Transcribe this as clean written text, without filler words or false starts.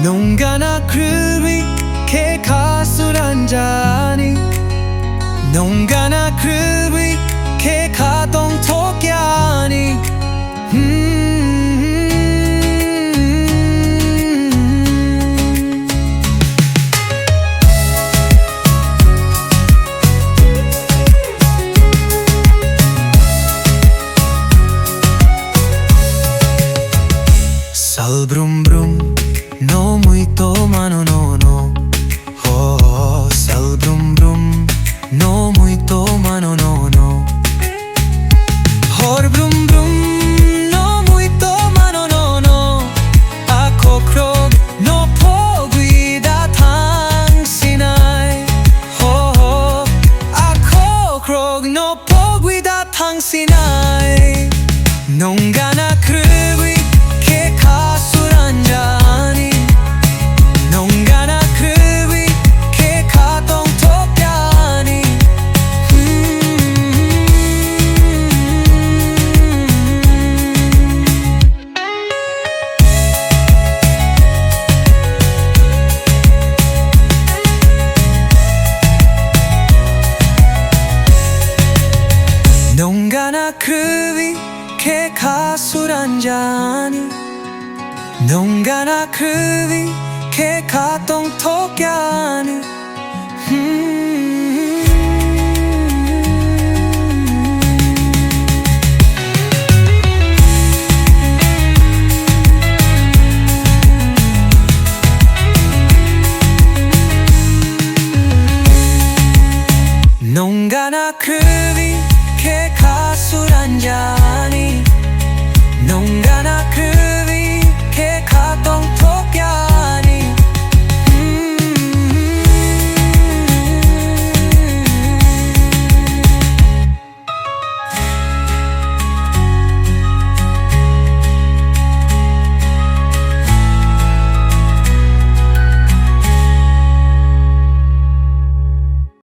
농가나 그리 개가술 한 잔이 농가나 그리 개가동 토끼아니 Sal brum brum, no muito mano no no. Oh, sal brum brum, no muito mano no no. Hor brum brum, no muito mano no no. Ako krog, no poguida 당신아이. Oh, ako krog, no poguida 당신아이. 농가나 그리 개가술 한 잔이 농가나 그리 개가동 토끼아니 농가나 그리 개가술 한 잔이 농가나 그리 개가동 토끼아니 농가나 그리 개가술 한 잔